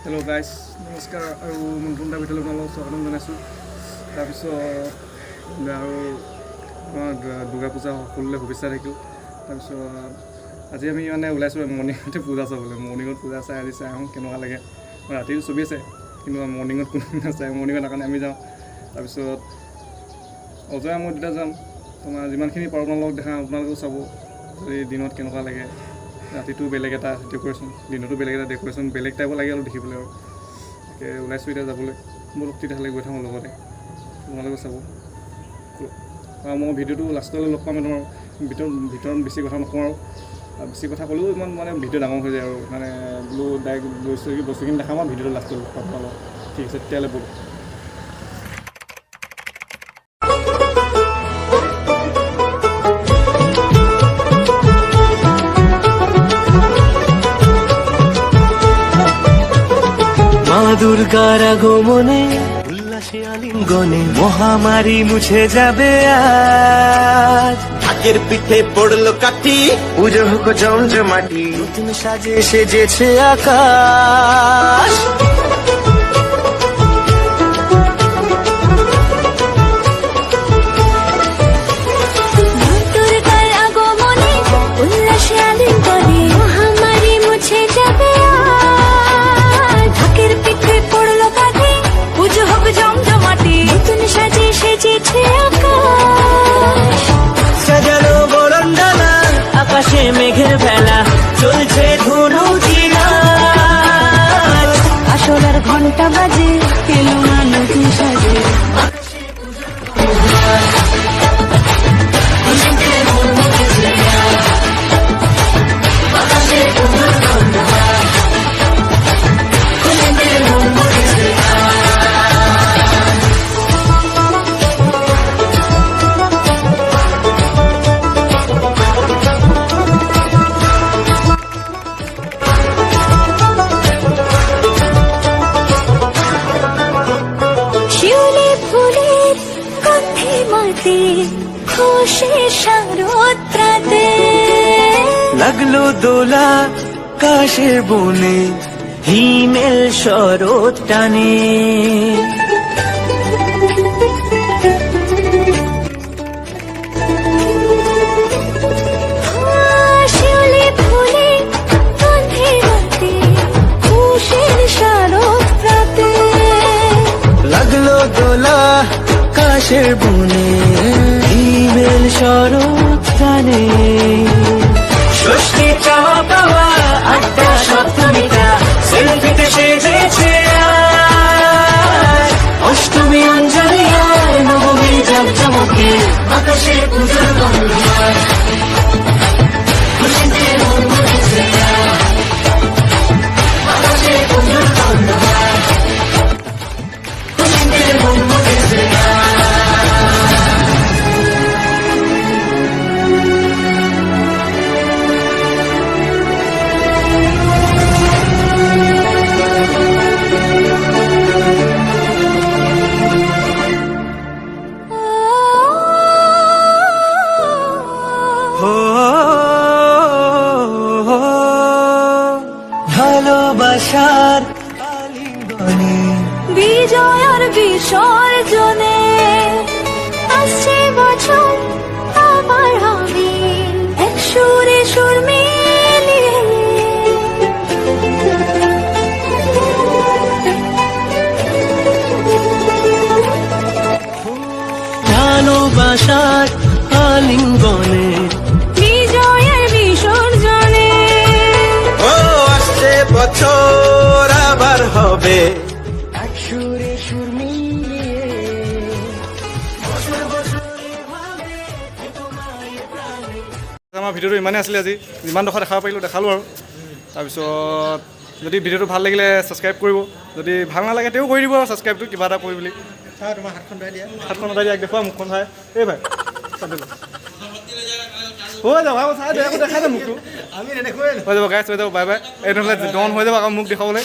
Hello' guys নমস্কাৰ আৰু নতুন এটা ভিডিঅ'লৈ আপোনালোকক স্বাগতম জনাইছোঁ। তাৰপিছত আৰু আমাৰ দুৰ্গা পূজা সকলোলৈ শুভেচ্ছা থাকিল। তাৰপিছত আজি আমি মানে ওলাইছোঁ মৰ্ণিঙতে পূজা চাবলৈ। মৰ্ণিঙত পূজা চাই আজি চাই আহোঁ কেনেকুৱা লাগে। ৰাতিও ছবি আছে কিন্তু মৰ্ণিঙত কোনো নাচায়। মৰ্ণিঙৰ কাৰণে আমি যাওঁ। তাৰপিছত অজয় মই দুটা যাম। তোমাৰ যিমানখিনি পাৰোঁ আপোনালোকক দেখাওঁ, আপোনালোকেও চাব যদি দিনত কেনেকুৱা লাগে। ৰাতিটো বেলেগ এটা ডেক'ৰেশ্যন, দিনতো বেলেগ এটা ডেক'ৰেশ্যন, বেলেগ টাইপৰ লাগে আৰু দেখিবলৈ। আৰু তাকে ওলাইছোঁ এতিয়া যাবলৈ। মোৰ তেতিয়াহ'লে গৈ থাকোঁ লগতে, তোমালোকেও চাব। আৰু মই ভিডিঅ'টো লাষ্টলৈ লগ পাম। তোমাৰ ভিতৰত বেছি কথা নকওঁ আৰু বেছি কথা ক'লেও ইমান মানে ভিডিঅ' ডাঙৰ হৈ যায় আৰু মানে বোলো ডাইৰেক্ট বস্তুখিনি দেখাম আৰু ভিডিঅ'টো লাষ্টলৈ লগ পাম তোমালোকক। ঠিক আছে তেতিয়াহ'লে ব'লো। দুর্গার আগমনে উল্লাসে আলিঙ্গনে মহামারী মুছে যাবে আজ। ঢাকের পিঠে পড়লো কাঠি, পুজো হোক জমজমাটি, নতুন সাজে সেজেছে আকাশ। দুর্গার আগমনে উল্লাসে আলিঙ্গনে মহামারী মুছে যাবে আজ। ঢাকের পিঠে পড়লো কাঠি, পুজো হোক জমজমাটি, নতুন সাজে সেজেছে আকাশ। সাজানো বরণডালা, আকাশে মেঘের ভেলা, চলছে ধনুচি নাচ। আসলার ঘন্টা বাজে, এলো না নতুন সাজে। শিউলি ফুলের গন্ধে মাতে, খুশি শারদ প্রাতে। লাগলো দোলা কাশের বনে, হিমেল শরৎ টানে। শিউলি ফুলের গন্ধে মাতে, খুশির শারদ প্রাতে। লাগলো দোলা কাশের বনে, হিমেল শরৎ টানে। ষষ্ঠী চাওয়া পাওয়া আড্ডা সপ্তমীটা, সেলফিতে সেজেছে আজ। অষ্টমী অঞ্জলি আর নবমী জাঁকজমকে, আকাশে পুজোর গন্ধ। খুশিতে মন ভরেছে আজ, আকাশে পুজোর গন্ধ। খুশিতে মন ভরেছে আজ। ভালোবাসার আলিঙ্গনে, বিজয় আর বিসর্জনে আসছে বছর আবার হবে এক সুরে সুর মিলিয়ে। ভালোবাসার আলিঙ্গনে, বিজয় আর বিসর্জনে ও আসছে বছর আবার হবে। এক সুরে সুর মিলিয়ে। আমাৰ ভিডিঅ'টো ইমানেই আছিলে আজি। যিমান ডোখৰ দেখাব পাৰিলোঁ দেখালোঁ আৰু তাৰপিছত যদি ভিডিঅ'টো ভাল লাগিলে ছাবস্ক্ৰাইব কৰিব, যদি ভাল নালাগে তেও কৰি দিব আৰু ছাবস্ক্ৰাইবটো কিবা এটা কৰি বুলি। তোমাৰ হাতখন উঠাই দিয়া, হাতখন উঠাই দিয়া, দেখুৱা মুখখন চাই। এই ভাই হৈ যাব আকৌ চাই আকৌ দেখাই দে মুখটো। আমি নেদেখোৱে হৈ যাব গাইছ, হৈ যাব। Bye bye. এই নহ'লে ডন হৈ যাব আকৌ মোক দেখাবলৈ।